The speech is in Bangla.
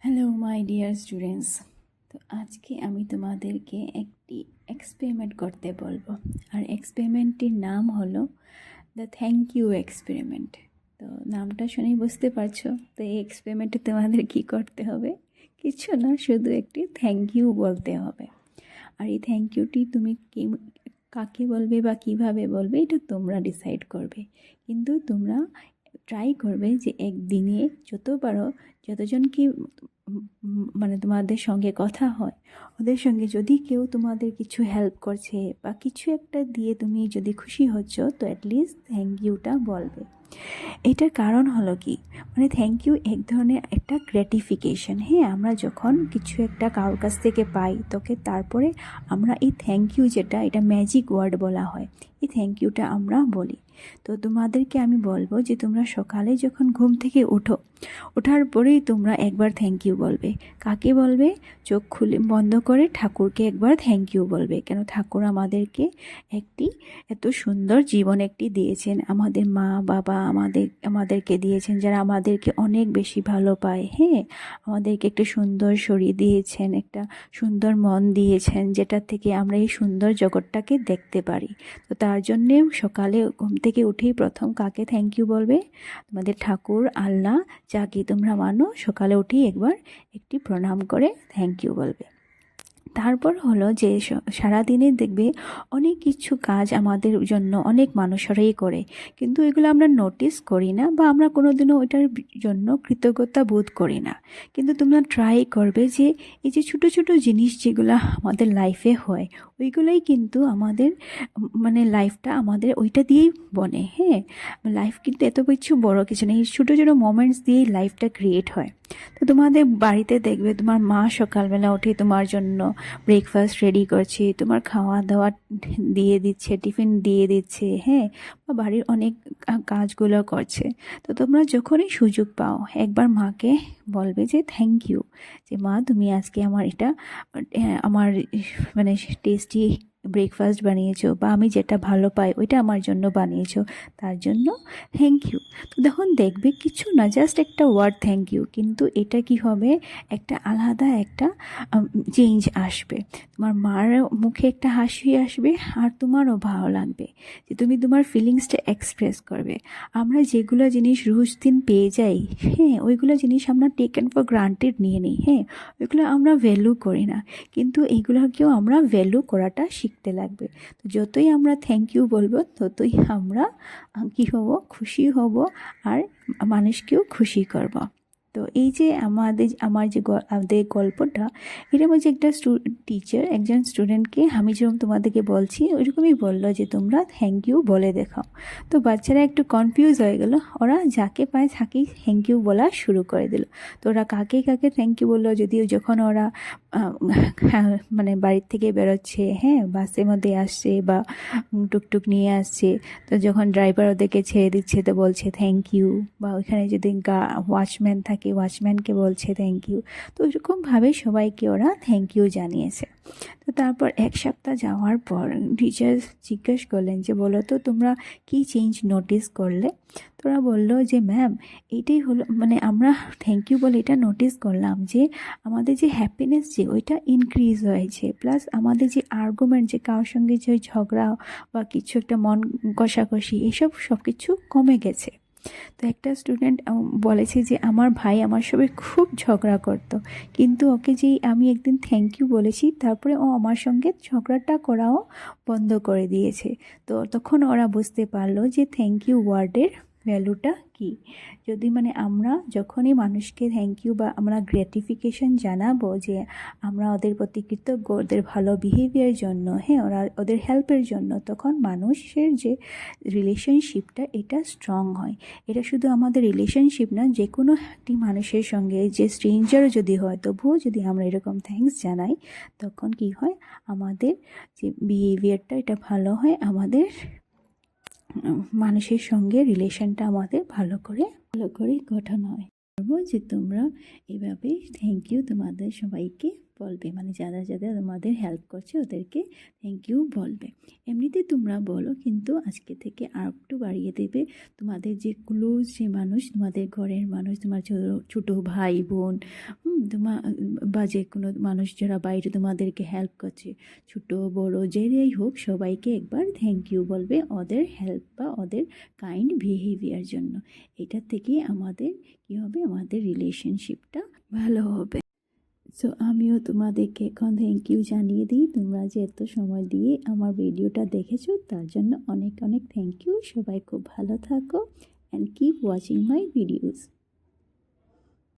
Hello my dear students. তো আজকে আমি তোমাদেরকে একটি এক্সপেরিমেন্ট করতে বলবো, আর এক্সপেরিমেন্টটির নাম হলো দ্য থ্যাংক ইউ এক্সপেরিমেন্ট। তো নামটা শুনেই বুঝতে পারছো, তো এই এক্সপেরিমেন্টে তোমাদের কি করতে হবে? কিছু না, শুধু একটি থ্যাংক ইউ বলতে হবে। আর এই থ্যাংক ইউটি তুমি কাকে বলবে বা কিভাবে বলবে এটা তোমরা ডিসাইড করবে, কিন্তু তোমরা ট্রাই করবে যে একদিনে যত পারো, যতজনকে মানে তোমাদের সঙ্গে কথা হয় ওদের সঙ্গে যদি কেউ তোমাদের কিছু হেল্প করছে বা কিছু একটা দিয়ে তুমি যদি খুশি হচ্ছ, তো অ্যাটলিস্ট থ্যাংক ইউটা বলবে। এটার কারণ হলো কি, মানে থ্যাংক ইউ এক ধরনের একটা গ্র্যাটিফিকেশন। হ্যাঁ, আমরা যখন কিছু একটা কারোর কাছ থেকে পাই তোকে, তারপরে আমরা এই থ্যাংক ইউ যেটা, এটা ম্যাজিক ওয়ার্ড বলা হয়, এই থ্যাংক ইউটা আমরা বলি। তো তোমাদেরকে আমি বলবো যে তোমরা সকালে যখন ঘুম থেকে ওঠার পরেই তোমরা একবার থ্যাংক ইউ বলবে। কাকে বলবে? চোখ খুলে বন্ধ করে ঠাকুরকে একবার থ্যাংক ইউ বলবে। কেন? ঠাকুর আমাদেরকে একটি এত সুন্দর জীবন একটি দিয়েছেন, আমাদের মা বাবা আমাদেরকে দিয়েছেন, যারা আমাদেরকে অনেক বেশি ভালো পায়। হ্যাঁ, আমাদেরকে একটা সুন্দর শরীর দিয়েছেন, একটা সুন্দর মন দিয়েছেন, যেটা থেকে আমরা এই সুন্দর জগৎটাকে দেখতে পারি। তো তার জন্যে সকালে ঘুম থেকে উঠেই প্রথম কাকে থ্যাংক ইউ বলবে? তোমাদের ঠাকুর, আল্লাহ, যাকে তোমরা মানো, সকালে উঠেই একবার একটি প্রণাম করে থ্যাংক ইউ বলবে। তারপর হলো যে সারাদিনে দেখবে অনেক কিছু কাজ আমাদের জন্য অনেক মানুষরাই করে, কিন্তু এগুলো আমরা নোটিস করি না বা আমরা কোনোদিনও ওইটার জন্য কৃতজ্ঞতা বোধ করি না। কিন্তু তোমরা ট্রাই করবে যে এই যে ছোটো ছোটো জিনিস যেগুলো আমাদের লাইফে হয়, ওইগুলোই কিন্তু আমাদের মানে লাইফটা আমাদের ওইটা দিয়েই বনে। হ্যাঁ, লাইফ কিন্তু এত কিছু বড় কিছু নেই, ছোটো ছোটো মোমেন্টস দিয়েই লাইফটা ক্রিয়েট হয়। তো তোমাদের বাড়িতে দেখবে তোমার মা সকালবেলা উঠে তোমার জন্য ব্রেকফাস্ট রেডি করছে, তোমার খাওয়া দাওয়া দিয়ে দিচ্ছে, টিফিন দিয়ে দিচ্ছে। হ্যাঁ, বা বাড়ির অনেক কাজগুলো করছে। তো তোমরা যখনই সুযোগ পাও একবার মাকে বলবে যে থ্যাংক ইউ, যে মা তুমি আজকে আমার এটা আমার মানে টেস্টি ব্রেকফাস্ট বানিয়েছো, বা আমি যেটা ভালো পাই ওইটা আমার জন্য বানিয়েছো, তার জন্য থ্যাংক ইউ। তো তখন দেখবে কিছু না, জাস্ট একটা ওয়ার্ড থ্যাংক ইউ, কিন্তু এটা কি হবে, একটা আলাদা একটা চেঞ্জ আসবে। তোমার মার মুখে একটা হাসি আসবে, আর তোমারও ভালো লাগবে যে তুমি তোমার ফিলিংসটা এক্সপ্রেস করবে। আমরা যেগুলো জিনিস রোজ দিন পেয়ে যাই, হ্যাঁ, ওইগুলো জিনিস আমরা টেকেন ফর গ্রান্টেড নিয়ে নিই। হ্যাঁ, ওইগুলো আমরা ভ্যালু করি না, কিন্তু এইগুলোকেও আমরা ভ্যালু করাটা শিখতে লাগবে। তো যতই আমরা থ্যাংক ইউ বলবো, ততই আমরা কী হব, খুশি হব, আর মানুষকেও খুশি করব। তো এই যে আমাদের গল্পটা, এটা বলছে একটা টিচার একজন স্টুডেন্টকে, আমি যেরকম তোমাদেরকে বলছি ওইরকমই বললো যে তোমরা থ্যাংক ইউ বলে দেখাও। তো বাচ্চারা একটু কনফিউজ হয়ে গেল, ওরা যাকে পায় তাকেই থ্যাংক ইউ বলা শুরু করে দিল। তো ওরা কাকে কাকে থ্যাংক ইউ বললো, যদিও যখন ওরা মানে বাড়ির থেকে বেরোচ্ছে, হ্যাঁ, বাসের মধ্যে আসছে বা টুকটুক নিয়ে আসছে, তো যখন ড্রাইভার ওদেরকে ছেড়ে দিচ্ছে তো বলছে থ্যাংক ইউ, বা ওইখানে যদি ওয়াচম্যান থাকে ওয়াচম্যানকে বলছে থ্যাংক ইউ। তো ওইরকমভাবে সবাইকে ওরা থ্যাংক ইউ জানিয়েছে। তো তারপর এক সপ্তাহ যাওয়ার পর টিচার জিজ্ঞেস করলেন যে বলো তো তোমরা কী চেঞ্জ নোটিস করলে? তোরা বললো যে ম্যাম, এইটাই হলো, মানে আমরা থ্যাংক ইউ বলে এটা নোটিস করলাম যে আমাদের যে হ্যাপিনেস যে ওইটা ইনক্রিজ হয়েছে, প্লাস আমাদের যে আর্গুমেন্ট, যে কারোর সঙ্গে যে ঝগড়া বা কিছু একটা মন কষাকষি, এসব সব কিছু কমে গেছে। তো একটা স্টুডেন্ট বলেছে যে আমার ভাই আমার সঙ্গে খুব ঝগড়া করতো, কিন্তু ওকে যেই আমি একদিন থ্যাংক ইউ বলেছি, তারপরে ও আমার সঙ্গে ঝগড়াটা করাও বন্ধ করে দিয়েছে। তো তখন ওরা বুঝতে পারলো যে থ্যাংক ইউ ওয়ার্ডের ভ্যালুটা কী। যদি মানে আমরা যখনই মানুষকে থ্যাংক ইউ বা আমরা গ্র্যাটিফিকেশন জানাবো যে আমরা ওদের প্রতি কৃতজ্ঞ, ওদের ভালো বিহেভিয়ার জন্য, হ্যাঁ, ওদের হেল্পের জন্য, তখন মানুষের যে রিলেশনশিপটা এটা স্ট্রং হয়। এটা শুধু আমাদের রিলেশনশিপ না, যে কোনো একটি মানুষের সঙ্গে, যে স্ট্রেঞ্জারও যদি হয়, তবুও যদি আমরা এরকম থ্যাঙ্কস জানাই, তখন কি হয়, আমাদের যে বিহেভিয়ারটা এটা ভালো হয়, আমাদের মানুষের সঙ্গে রিলেশনটা আমাদের ভালো করে গঠন হয়। বলবো যে তোমরা এভাবে থ্যাংক ইউ তোমাদের সবাইকে বলবে, মানে যারা যারা তোমাদের হেল্প করছে ওদেরকে থ্যাংক ইউ বলবে। এমনিতে তোমরা বলো, কিন্তু আজকে থেকে আর একটু বাড়িয়ে দেবে। তোমাদের যে ক্লোজ যে মানুষ, তোমাদের ঘরের মানুষ, তোমার ছোটো ভাই বোন, তোমার বা যে কোনো মানুষ যারা বাইরে তোমাদেরকে হেল্প করছে, ছোটো বড়ো যেই হোক, সবাইকে একবার থ্যাংক ইউ বলবে ওদের হেল্প বা ওদের কাইন্ড বিহেভিয়ার জন্য। এটা থেকে আমাদের কী হবে, আমাদের রিলেশনশিপটা ভালো হবে। সো আমিও তোমাদেরকে এখন থ্যাংক ইউ জানিয়ে দিই। তোমরা যে এত সময় দিয়ে আমার ভিডিওটা দেখেছো তার জন্য অনেক অনেক থ্যাংক ইউ। সবাই খুব ভালো থাকো and keep watching my videos.